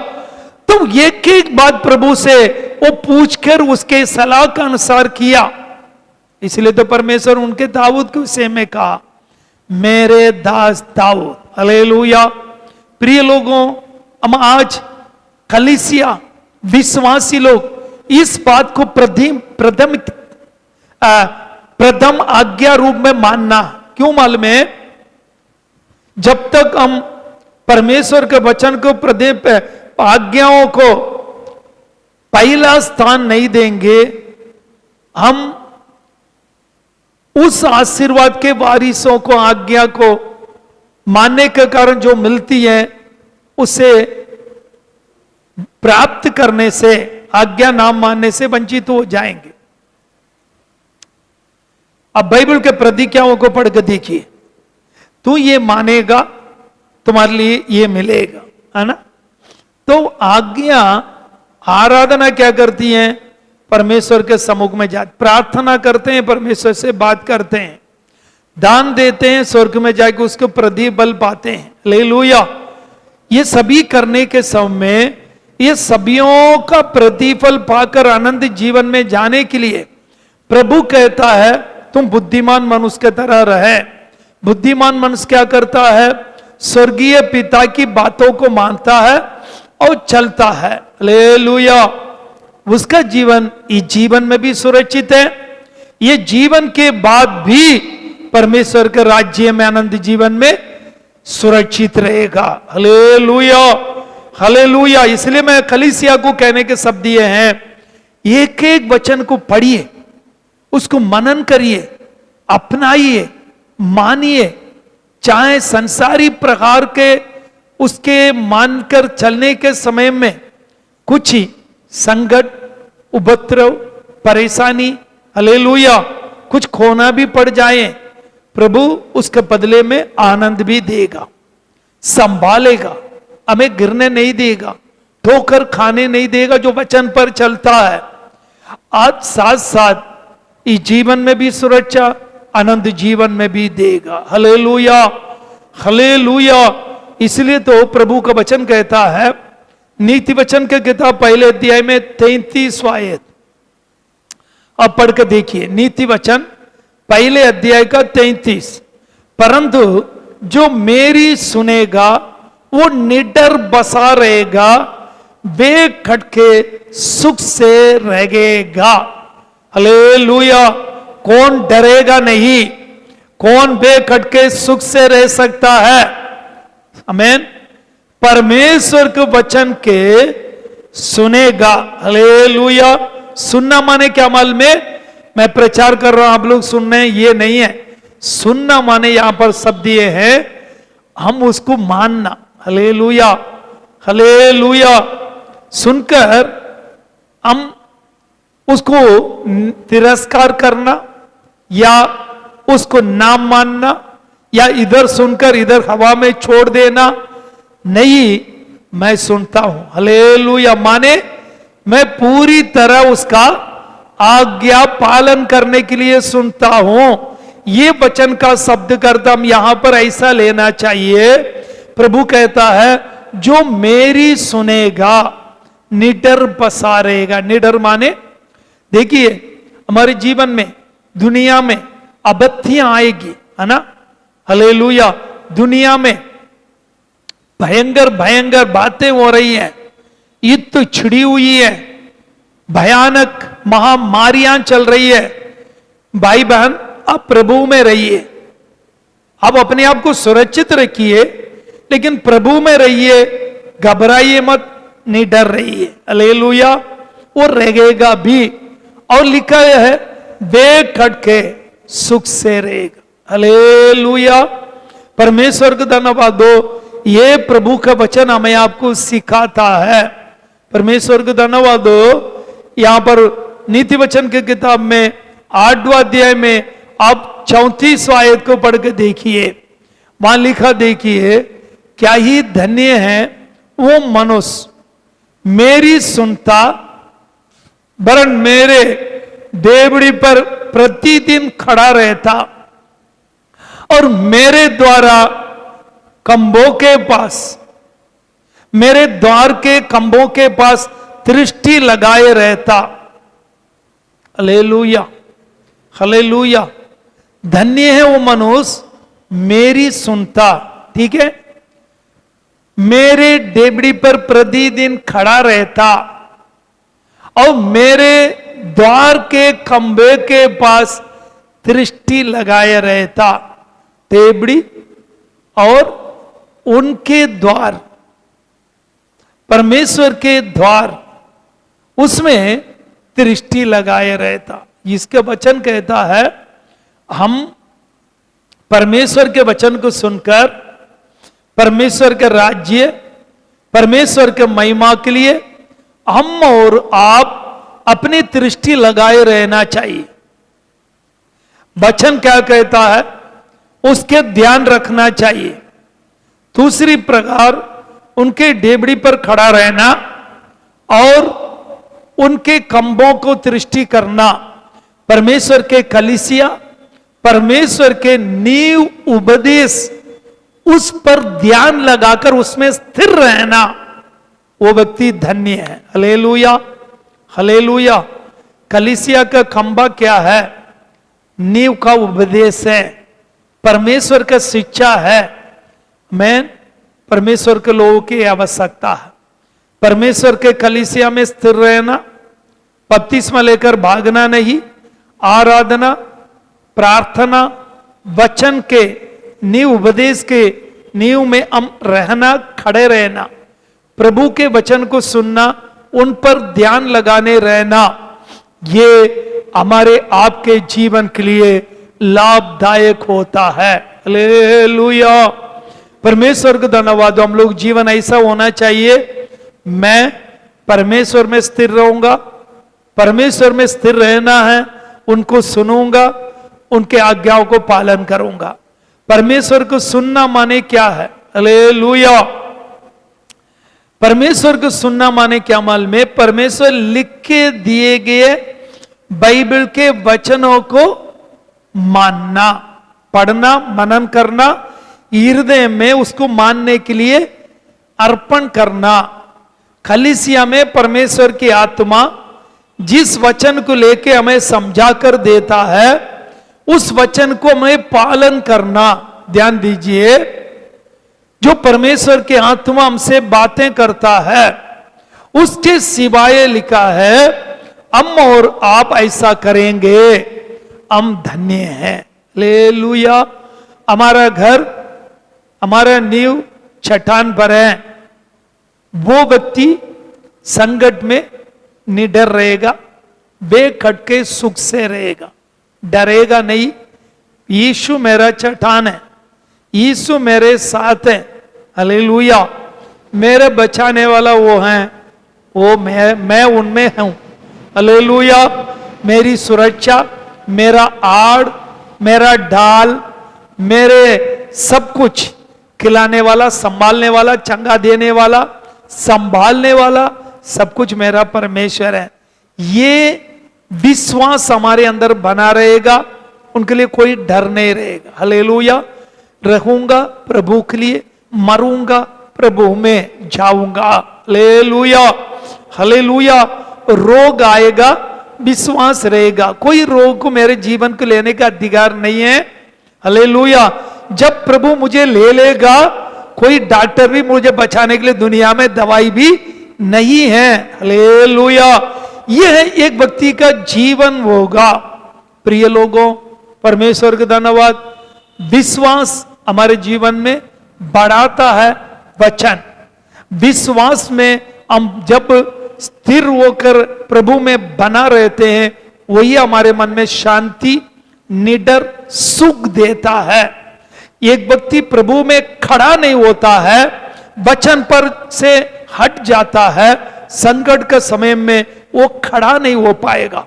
[SPEAKER 1] तो एक एक बात प्रभु से वो पूछकर उसके सलाह का अनुसार किया। इसलिए तो परमेश्वर उनके दाऊद के विषय में कहा, मेरे दास दाऊद। हालेलुया। प्रिय लोगों, हम आज कलीसिया विश्वासी लोग इस बात को प्रथम आज्ञा रूप में मानना। क्यों मालूम है? जब तक हम परमेश्वर के वचन को, आज्ञाओं को पहला स्थान नहीं देंगे, हम उस आशीर्वाद के वारिसों को, आज्ञा को मानने के कारण जो मिलती है उसे प्राप्त करने से, आज्ञा नाम मानने से वंचित हो जाएंगे। अब बाइबल के प्रतिज्ञाओं को पढ़कर देखिए, तू ये मानेगा तुम्हारे लिए ये मिलेगा, है ना? तो आज्ञा, आराधना क्या करती है? परमेश्वर के सम्मुख में जा प्रार्थना करते हैं, परमेश्वर से बात करते हैं, दान देते हैं, स्वर्ग में जाके उसको प्रतिफल पाते हैं। हालेलुया। ये सभी करने के समय में, ये सभियों का प्रतिफल पाकर आनंद जीवन में जाने के लिए प्रभु कहता है तुम बुद्धिमान मनुष्य की तरह रहे। बुद्धिमान मनुष्य क्या करता है? स्वर्गीय पिता की बातों को मानता है और चलता है। हालेलुया। उसका जीवन इस जीवन में भी सुरक्षित है, ये जीवन के बाद भी परमेश्वर के राज्य में, आनंद जीवन में सुरक्षित रहेगा। Hallelujah, hallelujah. इसलिए मैं कलीसिया को कहने के शब्द ये हैं, एक एक वचन को पढ़िए, उसको मनन करिए, अपनाइए, मानिए। चाहे संसारी प्रकार के उसके मानकर चलने के समय में कुछ ही संकट, उपद्रव, परेशानी, हालेलुया, कुछ खोना भी पड़ जाए, प्रभु उसके बदले में आनंद भी देगा, संभालेगा, हमें गिरने नहीं देगा, ठोकर खाने नहीं देगा जो वचन पर चलता है। आज साथ साथ इस जीवन में भी सुरक्षा, आनंद जीवन में भी देगा। Hallelujah, hallelujah. इसलिए तो प्रभु का वचन कहता है, नीति वचन के किताब पहले अध्याय में 33वां आयत, अब पढ़ के देखिए। नीति वचन पहले अध्याय का 33, परंतु जो मेरी सुनेगा वो निडर बसा रहेगा, बेखट के सुख से रहेगा। हालेलुया। कौन डरेगा नहीं? कौन बेखट के सुख से रह सकता है? आमीन। परमेश्वर के वचन के सुनेगा। हालेलुया। सुनना माने क्या मालूम है? मैं प्रचार कर रहा हूं, आप लोग सुन रहे हैं, ये नहीं है। सुनना माने यहां पर शब्द ये है, हम उसको मानना। Hallelujah, hallelujah. सुनकर हम उसको तिरस्कार करना या उसको ना मानना या इधर सुनकर इधर हवा में छोड़ देना नहीं। मैं सुनता हूं, हालेलुया, माने मैं पूरी तरह उसका आज्ञा पालन करने के लिए सुनता हूं। ये वचन का शब्द करता हम यहां पर ऐसा लेना चाहिए। प्रभु कहता है, जो मेरी सुनेगा निडर बसा रहेगा। निडर माने देखिए, हमारे जीवन में, दुनिया में आपत्तियां आएगी, है ना? हालेलुया। दुनिया में भयंकर भयंकर बातें हो रही हैं, युद्ध छिड़ी हुई है, भयानक महामारियां चल रही है। भाई बहन, आप प्रभु में रहिए, आप अपने आप को सुरक्षित रखिए, लेकिन प्रभु में रहिए, घबराइए मत, निडर रहिए। हालेलुया। वो रहेगा भी, और लिखा है बेखट के सुख से रहेगा। हालेलुया। परमेश्वर को धन्यवाद दो, ये प्रभु का वचन हमें आपको सिखाता है। परमेश्वर को धन्यवाद दो। यहां पर नीति वचन की किताब में 8वां अध्याय में आप 34वां आयत को पढ़ के देखिए। वहां लिखा देखिए, क्या ही धन्य है वो मनुष्य मेरी सुनता, वरन मेरे देवड़ी पर प्रतिदिन खड़ा रहता और मेरे द्वारा खंभों के पास, मेरे द्वार के खंभों के पास दृष्टि लगाए रहता। Hallelujah, hallelujah. धन्य है वो मनुष्य मेरी सुनता, ठीक है, मेरे डेबड़ी पर प्रतिदिन खड़ा रहता और मेरे द्वार के खंभे के पास दृष्टि लगाए रहता। डेबड़ी और उनके द्वार, परमेश्वर के द्वार, उसमें दृष्टि लगाए रहता। इसके वचन कहता है, हम परमेश्वर के वचन को सुनकर परमेश्वर के राज्य, परमेश्वर के महिमा के लिए हम और आप अपनी दृष्टि लगाए रहना चाहिए। वचन क्या कहता है उसके ध्यान रखना चाहिए। दूसरी प्रकार उनके डेबड़ी पर खड़ा रहना और उनके खंभों को दृष्टि करना। परमेश्वर के कलीसिया, परमेश्वर के नींव उपदेश, उस पर ध्यान लगाकर उसमें स्थिर रहना, वो व्यक्ति धन्य है। Hallelujah, hallelujah. कलीसिया का खंभा क्या है? नींव का उपदेश है, परमेश्वर का शिक्षा है। मैं परमेश्वर के लोगों की आवश्यकता है। परमेश्वर के कलीसिया में स्थिर रहना, बपतिस्मा लेकर भागना नहीं, आराधना, प्रार्थना, वचन के नींव उपदेश के नींव में हम रहना, खड़े रहना, प्रभु के वचन को सुनना, उन पर ध्यान लगाने रहना, ये हमारे आपके जीवन के लिए लाभदायक होता है। हालेलुया, परमेश्वर को धन्यवाद। हम लोग जीवन ऐसा होना चाहिए, मैं परमेश्वर में स्थिर रहूंगा, परमेश्वर में स्थिर रहना है, उनको सुनूंगा, उनके आज्ञाओं को पालन करूंगा। परमेश्वर को सुनना माने क्या है? हालेलुया, परमेश्वर को सुनना माने क्या मालूम है? परमेश्वर लिख के दिए गए बाइबल के वचनों को मानना, पढ़ना, मनन करना, हृदय में उसको मानने के लिए अर्पण करना। कलीसिया में परमेश्वर की आत्मा जिस वचन को लेके हमें समझा कर देता है, उस वचन को हमें पालन करना। ध्यान दीजिए, जो परमेश्वर की आत्मा हमसे बातें करता है, उसके सिवाय लिखा है हम और आप ऐसा करेंगे हम धन्य हैं। हालेलुया, हमारा घर, हमारा नींव चट्टान पर है, वो व्यक्ति संकट में निडर रहेगा, बेखटके सुख से रहेगा, डरेगा नहीं। यीशु मेरा चट्टान है, यीशु मेरे साथ है। हालेलुया, मेरे बचाने वाला वो है, वो मैं उनमें हूं। हालेलुया, मेरी सुरक्षा, मेरा आड़, मेरा ढाल, मेरे सब कुछ खिलाने वाला, संभालने वाला, चंगा देने वाला, संभालने वाला, सब कुछ मेरा परमेश्वर है। ये विश्वास हमारे अंदर बना रहेगा, उनके लिए कोई डर नहीं रहेगा। हालेलुया, रहूंगा प्रभु के लिए, मरूंगा प्रभु में जाऊंगा। हालेलुया, हालेलुया, रोग आएगा, विश्वास रहेगा, कोई रोग को मेरे जीवन को लेने का अधिकार नहीं है। हालेलुया, जब प्रभु मुझे ले लेगा, कोई डॉक्टर भी मुझे बचाने के लिए दुनिया में दवाई भी नहीं है। हालेलुया, यह एक व्यक्ति का जीवन होगा। प्रिय लोगों, परमेश्वर का धन्यवाद। विश्वास हमारे जीवन में बढ़ाता है वचन। विश्वास में हम जब स्थिर होकर प्रभु में बना रहते हैं, वही हमारे मन में शांति, निडर सुख देता है। एक व्यक्ति प्रभु में खड़ा नहीं होता है, वचन पर से हट जाता है, संकट के समय में वो खड़ा नहीं हो पाएगा।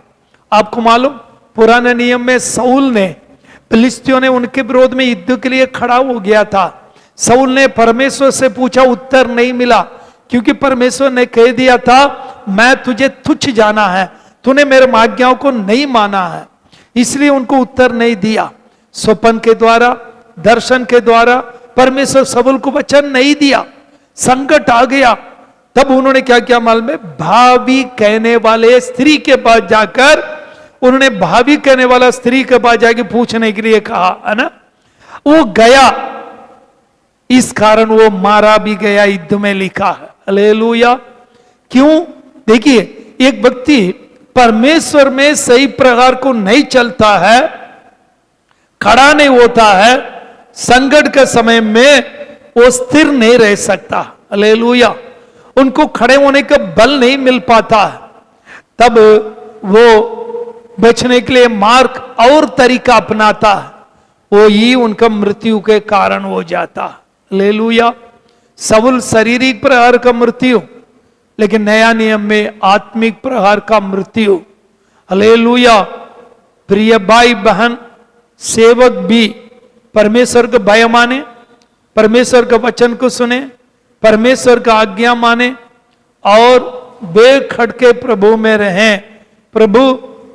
[SPEAKER 1] आपको मालूम, पुराने नियम में शाऊल ने, फिलिस्तियों ने उनके विरोध में युद्ध के लिए खड़ा हो गया था। शाऊल ने परमेश्वर से पूछा, उत्तर नहीं मिला, क्योंकि परमेश्वर ने कह दिया था मैं तुझे तुच्छ जाना है, तूने मेरे आज्ञाओं को नहीं माना है, इसलिए उनको उत्तर नहीं दिया। स्वप्न के द्वारा, दर्शन के द्वारा परमेश्वर शाऊल को वचन नहीं दिया। संकट आ गया, तब उन्होंने क्या किया मालूम है? भावी कहने वाले स्त्री के पास जाकर, उन्होंने भावी कहने वाला स्त्री के पास जाके पूछने के लिए कहा, है ना। वो गया, इस कारण वो मारा भी गया, युद्ध में लिखा है। हालेलुया, क्यों? देखिए, एक व्यक्ति परमेश्वर में सही प्रकार को नहीं चलता है, खड़ा नहीं होता है, संकट के समय में वो स्थिर नहीं रह सकता। हालेलुया, उनको खड़े होने का बल नहीं मिल पाता है, तब वो बचने के लिए मार्ग और तरीका अपनाता है, वो ही उनका मृत्यु के कारण हो जाता। हालेलुया, शाऊल शारीरिक प्रहार का मृत्यु, लेकिन नया नियम में आत्मिक प्रहार का मृत्यु। हालेलुया, प्रिय भाई बहन, सेवक भी परमेश्वर का भय माने, परमेश्वर का वचन को सुने, परमेश्वर का आज्ञा माने और बेखटके प्रभु में रहें। प्रभु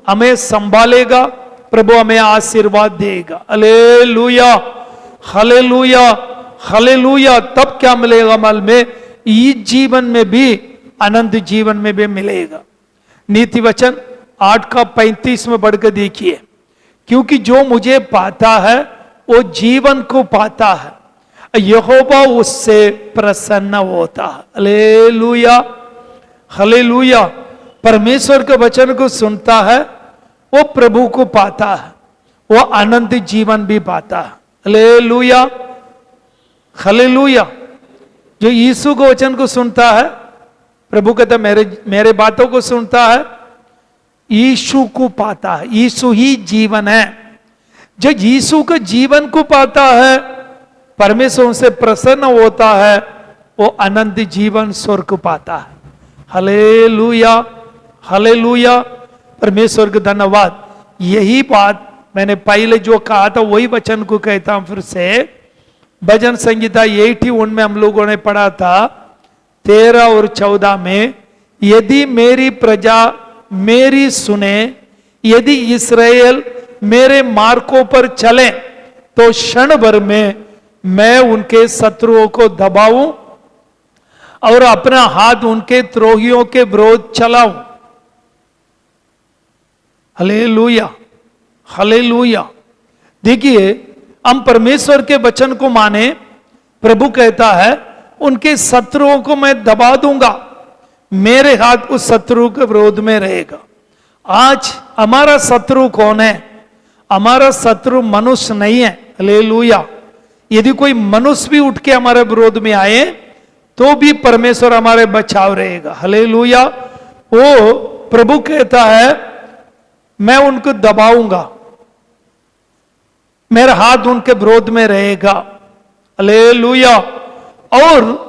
[SPEAKER 1] हमें संभालेगा, प्रभु हमें आशीर्वाद देगा। Hallelujah, hallelujah, hallelujah. तब क्या मिलेगा मालूम है? इस जीवन में भी, अनंत जीवन में भी मिलेगा। नीति वचन 8:35 में बढ़कर देखिए, क्योंकि जो मुझे पाता है वो जीवन को पाता है, यहोवा उससे प्रसन्न होता है। Hallelujah, hallelujah. परमेश्वर के वचन को सुनता है, वो प्रभु को पाता है, वो अनंत जीवन भी पाता है। Hallelujah, hallelujah. जो यीशु के वचन को सुनता है, प्रभु कहता मेरे बातों को सुनता है, यीशु को पाता है। यीशु ही जीवन है। जो यीशु के जीवन को पाता है, परमेश्वर उनसे प्रसन्न होता है, वो अनंत जीवन स्वर्ग को पाता है। हालेलुया, हालेलुया, परमेश्वर का धन्यवाद। यही बात मैंने पहले जो कहा था वही वचन को कहता हूं फिर से। भजन संगीता 81 में हम लोगों ने पढ़ा था 13 और 14 में, यदि मेरी प्रजा मेरी सुने, यदि इस्राएल मेरे मार्गों पर चले, तो क्षण भर में मैं उनके शत्रुओं को दबाऊं और अपना हाथ उनके द्रोहियों के विरोध चलाऊं। Hallelujah, hallelujah. देखिए, हम परमेश्वर के वचन को माने। प्रभु कहता है उनके शत्रुओं को मैं दबा दूंगा, मेरे हाथ उस शत्रु के विरोध में रहेगा। आज हमारा शत्रु कौन है? हमारा शत्रु मनुष्य नहीं है। हालेलुया। यदि कोई मनुष्य भी उठ के हमारे विरोध में आए तो भी परमेश्वर हमारे बचाव रहेगा। हालेलुया। वो प्रभु कहता है मैं उनको दबाऊंगा, मेरा हाथ उनके विरोध में रहेगा। हालेलुया। और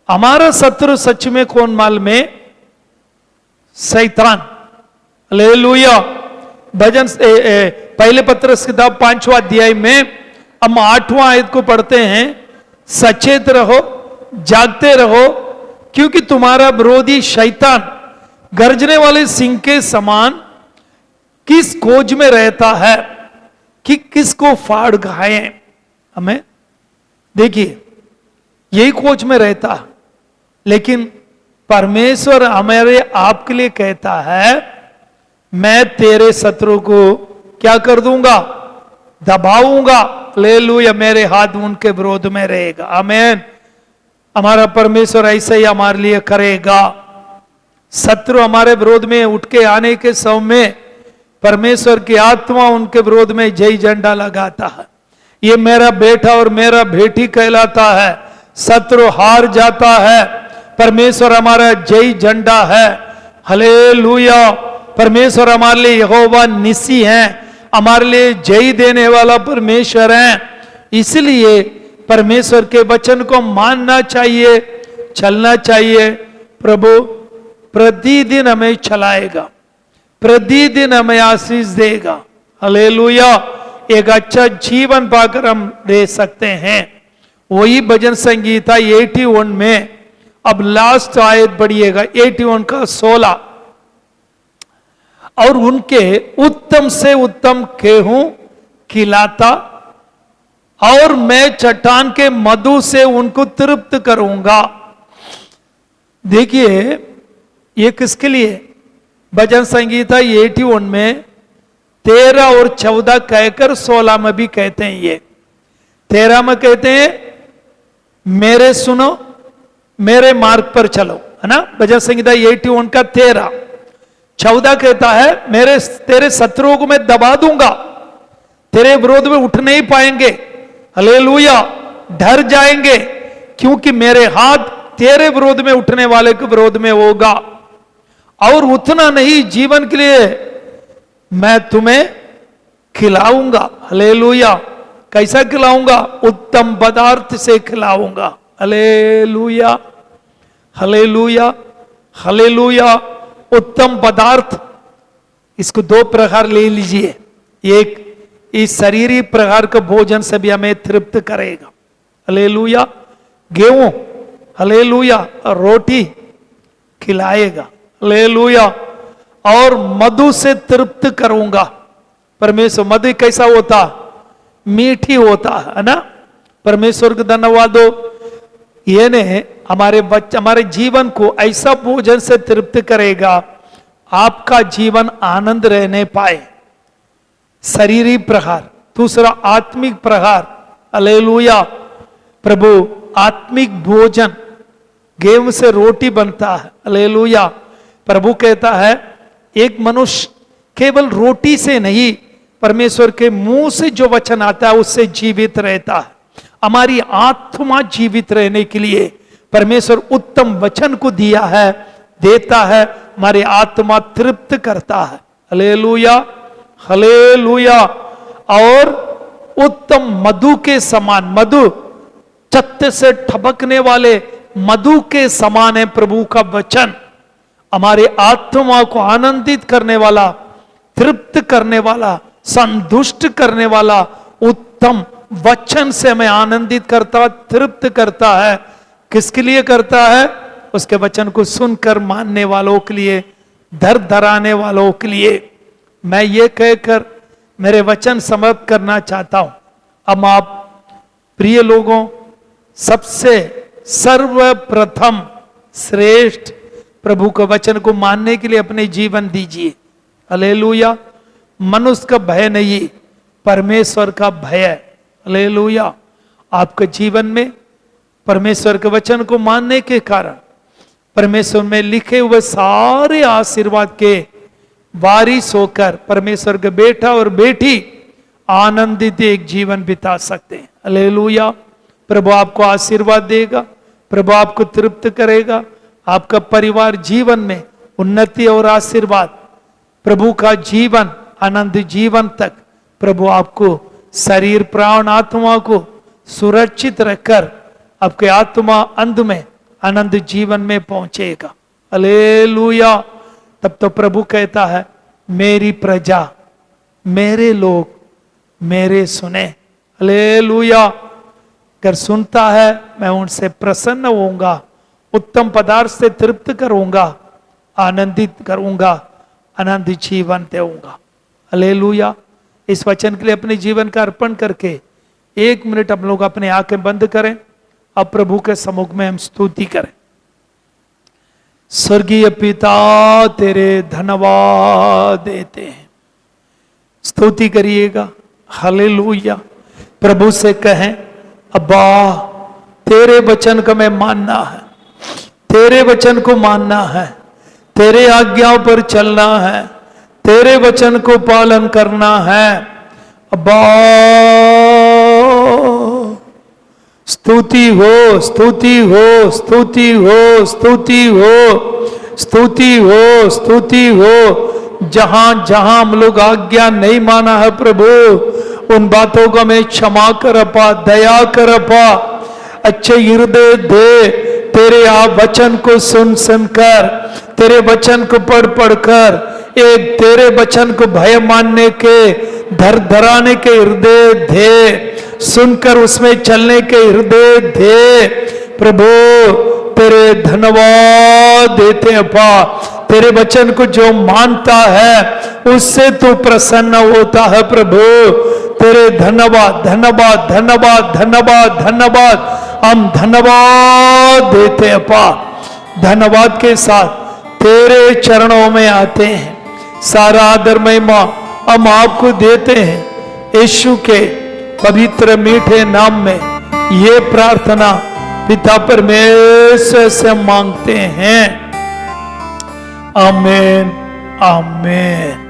[SPEAKER 1] हमारा शत्रु सच में कौन मालूम है? शैतान। हालेलुया। भजन पहले पत्रस किताब 5वां अध्याय में हम 8वां आयत को पढ़ते हैं, सचेत रहो, जागते रहो, क्योंकि तुम्हारा विरोधी शैतान गर्जने वाले सिंह के समान किस खोज में रहता है कि किसको फाड़ खाए। हमें देखिए, यही खोज में रहता है। लेकिन परमेश्वर हमारे आपके लिए कहता है मैं तेरे शत्रु को क्या कर दूंगा? दबाऊंगा। हालेलुया। मेरे हाथ उनके विरोध में रहेगा। आमीन। हमारा परमेश्वर ऐसे ही हमारे लिए करेगा। शत्रु हमारे विरोध में उठ के आने के समय में परमेश्वर की आत्मा उनके विरोध में जय झंडा लगाता है। ये मेरा बेटा और मेरा बेटी कहलाता है। शत्रु हार जाता है। परमेश्वर हमारा जय झंडा है। हालेलुया। परमेश्वर हमारे लिए यहोवा निसी है, हमारे लिए जय देने वाला परमेश्वर है। इसलिए परमेश्वर के वचन को मानना चाहिए, चलना चाहिए। प्रभु प्रतिदिन हमें चलाएगा, प्रतिदिन हमें आशीष देगा। हालेलुया। एक अच्छा जीवन पाकर हम दे सकते हैं। वही भजन संगीता 81 में अब लास्ट आयत पढ़िएगा, 81 का 16। और उनके उत्तम से उत्तम गेहूं खिलाता और मैं चट्टान के मधु से उनको तृप्त करूंगा। देखिए, ये किसके लिए? भजन संगीता 81 में 13 और 14 कहकर 16 में भी कहते हैं। ये 13 में कहते हैं मेरे सुनो, मेरे मार्ग पर चलो, है ना। भजन संगीता 81 का 13। 14 कहता है तेरे शत्रुओं को मैं दबा दूंगा, तेरे विरोध में उठ नहीं पाएंगे। हालेलुया। डर जाएंगे, क्योंकि मेरे हाथ तेरे विरोध में उठने वाले के विरोध में होगा। और उतना नहीं, जीवन के लिए मैं तुम्हें खिलाऊंगा। हालेलुया। कैसा खिलाऊंगा? उत्तम पदार्थ से खिलाऊंगा। Hallelujah, hallelujah, hallelujah. उत्तम पदार्थ, इसको 2 प्रकार ले लीजिए। एक इस शरीरी प्रकार का भोजन से भी हमें तृप्त करेगा। हालेलुया। गेहूं, हालेलुया, रोटी खिलाएगा। हालेलुया। और मधु से तृप्त करूंगा। परमेश्वर मधु कैसा होता? मीठी होता है ना। परमेश्वर को धन्यवाद हो। ये ने हमारे जीवन को ऐसा भोजन से तृप्त करेगा आपका जीवन आनंद रहने पाए। शरीरी प्रहार, दूसरा आत्मिक प्रहार। हालेलुया। प्रभु आत्मिक भोजन, गेहूं से रोटी बनता है। हालेलुया। प्रभु कहता है एक मनुष्य केवल रोटी से नहीं, परमेश्वर के मुंह से जो वचन आता है उससे जीवित रहता है। हमारी आत्मा जीवित रहने के लिए परमेश्वर उत्तम वचन को दिया है, देता है, हमारी आत्मा तृप्त करता है। Hallelujah, hallelujah. और उत्तम मधु के समान, मधु चत्ते से ठबकने वाले मधु के समान है प्रभु का वचन। हमारे आत्मा को आनंदित करने वाला, तृप्त करने वाला, संतुष्ट करने वाला उत्तम वचन से हमें आनंदित करता, तृप्त करता है। किसके लिए करता है? उसके वचन को सुनकर मानने वालों के लिए, धर धराने वालों के लिए। मैं ये कहकर मेरे वचन समाप्त करना चाहता हूं। अब आप प्रिय लोगों, सबसे सर्वप्रथम श्रेष्ठ प्रभु के वचन को मानने के लिए अपने जीवन दीजिए। हालेलुया। मनुष्य का भय नहीं, परमेश्वर का भय है। हालेलुया। आपके जीवन में परमेश्वर के वचन को मानने के कारण परमेश्वर में लिखे हुए सारे आशीर्वाद के वारिस होकर परमेश्वर के बेटा और बेटी आनंदित एक जीवन बिता सकते हैं। हालेलुया। प्रभु आपको आशीर्वाद देगा, प्रभु आपको तृप्त करेगा, आपका परिवार जीवन में उन्नति और आशीर्वाद, प्रभु का जीवन, आनंद जीवन तक प्रभु आपको शरीर प्राण आत्मा को सुरक्षित रखकर आपके आत्मा अंत में आनंद जीवन में पहुंचेगा। हालेलुया। तब तो प्रभु कहता है, मेरी प्रजा, मेरे लोग मेरे सुने। हालेलुया। अगर सुनता है, मैं उनसे प्रसन्न होऊंगा, उत्तम पदार्थ से तृप्त करूंगा, आनंदित करूंगा, आनंद जीवन देऊंगा। हालेलुया। इस वचन के लिए अपने जीवन का अर्पण करके 1 मिनट हम लोग अपने आंखें बंद करें। अब प्रभु के सम्मुख में हम स्तुति करें। स्वर्गीय पिता, तेरे धन्यवाद देते हैं। स्तुति करिएगा। हालेलुया। प्रभु से कहें, अब्बा, तेरे वचन को मैं मानना है, तेरे वचन को मानना है, तेरे आज्ञाओं पर चलना है, तेरे वचन को पालन करना है। अब्बा, स्तुति हो, स्तुति हो, स्तुति हो, स्तुति हो, स्तुति हो, स्तुति हो। जहां जहां हम लोग आज्ञा नहीं माना है प्रभु, उन बातों को हमें क्षमा कर अपा, दया कर अपा। अच्छे हृदय दे, तेरे आप वचन को सुन सुनकर, तेरे वचन को पढ़ पढ़कर, एक तेरे वचन को भय मानने के, धर धराने के हृदय दे, सुनकर उसमें चलने के हृदय दे। प्रभु तेरे धन्यवाद देते अपा। तेरे वचन को जो मानता है उससे तू प्रसन्न होता है प्रभु। तेरे धन्यवाद, धन्यवाद, धन्यवाद, धन्यवाद, धन्यवाद। हम धन्यवाद देते अपा। धन्यवाद के साथ तेरे चरणों में आते हैं। सारा आदर महिमा हम आपको देते हैं। यीशु के पवित्र मीठे नाम में ये प्रार्थना पिता परमेश्वर से मांगते हैं। आमीन, आमीन।